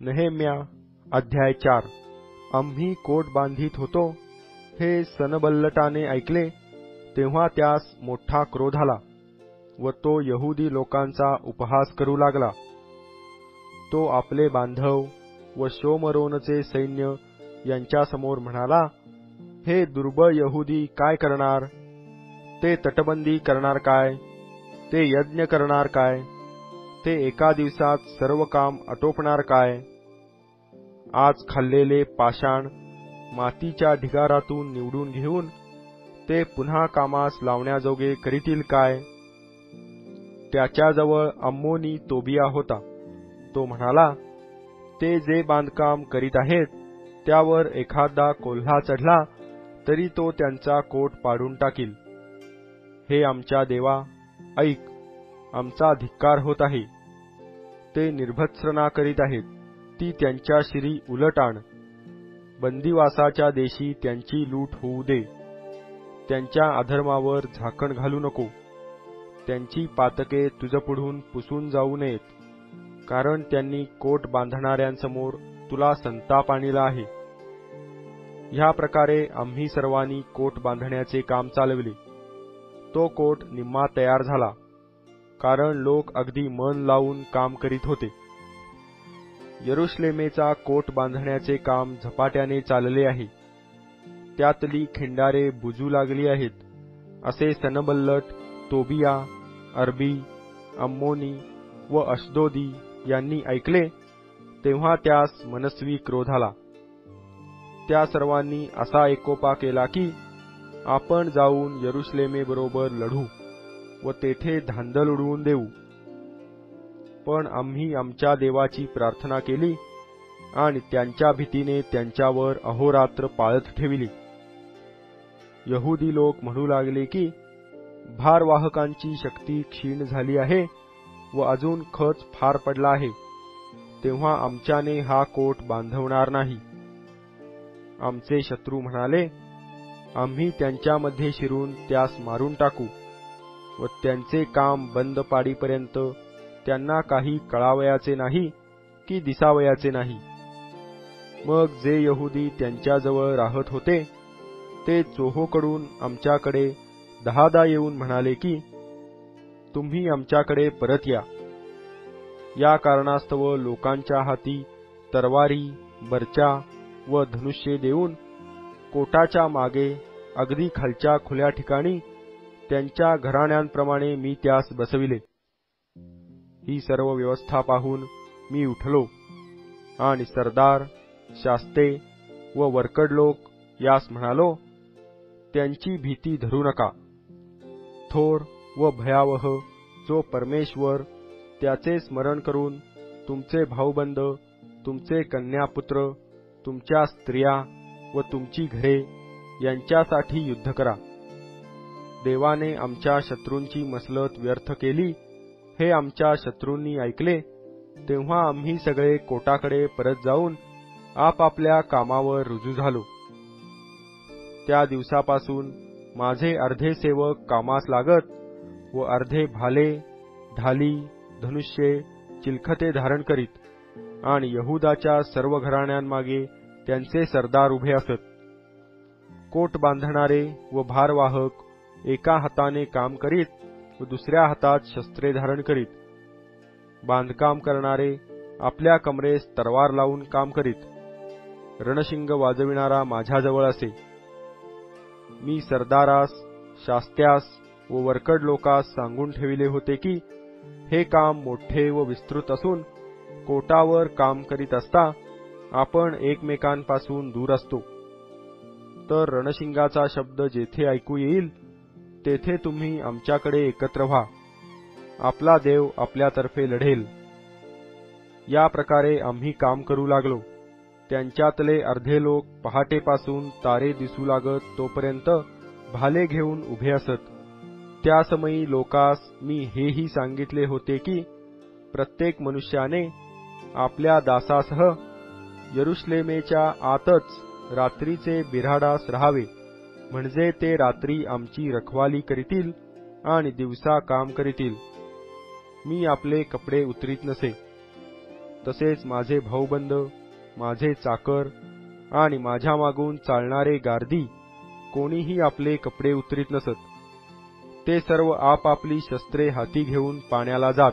नेहेम्या अध्याय 4. आम्ही कोट बांधित होतो हे सनबल्लटाने ऐकले, तेव्हा त्यास मोठा क्रोध आला व तो यहुदी लोकांचा उपहास करू लागला. तो आपले बांधव व शोमरोनचे सैन्य यांच्यासमोर म्हणाला, हे दुर्बळ यहुदी काय करणार? ते तटबंदी करणार काय? ते यज्ञ करणार काय? ते एका दिवसात सर्व काम आटोपणार काय? आज खाल्लेले पाषाण मातीच्या ढिगारातून निवडून घेऊन ते पुन्हा कामास लावण्याजोगे करीतील काय? त्याच्याजवळ अम्मोनी तोबिया होता. तो म्हणाला, ते जे बांधकाम करीत आहेत त्यावर एखादा कोल्हा चढला तरी तो त्यांचा कोट पाडून टाकील. हे आमच्या देवा, ऐक, आमचा धिक्कार होत आहे. ते निर्भत्सना करीत आहेत, ती त्यांच्या शिरी उलट आण. बंदिवासाच्या देशी त्यांची लूट होऊ दे. त्यांच्या अधर्मावर झाकण घालू नको. त्यांची पातके तुझपुढून पुसून जाऊ नयेत, कारण त्यांनी कोट बांधणाऱ्यांसमोर तुला संताप आणला आहे. ह्या प्रकारे आम्ही सर्वांनी कोट बांधण्याचे काम चालविले. तो कोट निम्मा तयार झाला, कारण लोक अगदी मन लावून काम करीत होते. यरुशलेमेचा कोट बांधण्याचे काम झपाट्याने चालले आहे. त्यातली खिंडारे बुजू लागली आहेत, असे सनबल्लट, तोबिया, अरबी, अम्मोनी व अशदोदी यांनी ऐकले, तेव्हा त्यास मनस्वी क्रोध आला. त्या सर्वांनी असा एकोपा केला की आपण जाऊन यरुशलेमेबरोबर लढू व तेथे धांदल उडवून देऊ. पण आम्ही आमच्या देवाची प्रार्थना केली आणि त्यांच्या भीतीने त्यांच्यावर अहोरात्र पाळत ठेविली. यहुदी लोक म्हणू लागले की भारवाहकांची शक्ती क्षीण झाली आहे व अजून खच फार पडला आहे, तेव्हा आमच्याने हा कोट बांधवणार नाही. आमचे शत्रू म्हणाले, आम्ही त्यांच्यामध्ये शिरून त्यास मारून टाकू व त्यांचे काम बंद पाडीपर्यंत त्यांना काही कळावयाचे नाही की दिसावयाचे नाही. मग जे यहुदी त्यांच्याजवळ राहत होते ते चोहोकडून आमच्याकडे 10 येऊन म्हणाले की तुम्ही आमच्याकडे परत या. या कारणास्तव लोकांच्या हाती तरवारी, बर्चा व धनुष्ये देऊन कोटाच्या मागे अगदी खालच्या खुल्या ठिकाणी त्यांच्या घराण्यांप्रमाणे मी त्यास बसविले. ही सर्व व्यवस्था पाहून मी उठलो आणि सरदार, शास्ते व वरकड लोक यास म्हणालो, त्यांची भीती धरू नका. थोर व भयावह जो परमेश्वर, त्याचे स्मरण करून तुमचे भाऊबंद, तुमचे कन्यापुत्र, तुमच्या स्त्रिया व तुमची घरे यांच्यासाठी युद्ध करा. देवाने आमच्या शत्रूंची मसलत व्यर्थ केली हे आमच्या शत्रूंनी ऐकले, तेव्हा आम्ही सगळे कोटाकडे परत जाऊन आपापल्या कामावर रुजू झालो. त्या दिवसापासून माझे अर्धे सेवक कामास लागत व अर्धे भाले, ढाली, धनुष्ये, चिलखते धारण करीत आणि यहुदाच्या सर्व घराण्यांमागे त्यांचे सरदार उभे असत. कोट बांधणारे व भारवाहक एका हाताने काम करीत व दुसऱ्या हातात शस्त्रे धारण करीत. बांधकाम करणारे आपल्या कमरेस तरवार लावून काम करीत. रणशिंग वाजविणारा माझ्याजवळ असे. मी सरदारास, शास्त्यास व वरकड लोकास सांगून ठेविले होते की हे काम मोठे व विस्तृत असून कोटावर काम करीत असता आपण एकमेकांपासून दूर असतो. तर रणशिंगाचा शब्द जेथे ऐकू येईल तेथे तुम्ही आमच्याकडे एकत्र व्हा. आपला देव आपल्यातर्फे लढेल. या प्रकारे आम्ही काम करू लागलो. त्यांच्यातले अर्धे लोक पहाटेपासून तारे दिसू लागत तोपर्यंत भाले घेऊन उभे असत. त्या समयी लोकास मी हेही सांगितले होते की प्रत्येक मनुष्याने आपल्या दासासह यरुशलेमेच्या आतच रात्रीचे बिऱ्हाडास राहावे, म्हणजे ते रात्री आमची रखवाली करीतील आणि दिवसा काम करीतील. मी आपले कपडे उतरीत नसे. तसेच माझे भाऊबंद, माझे चाकर आणि माझ्या मागून चालणारे गार्दी कोणीही आपले कपडे उतरीत नसत. ते सर्व आपापली शस्त्रे हाती घेऊन पाण्याला जात.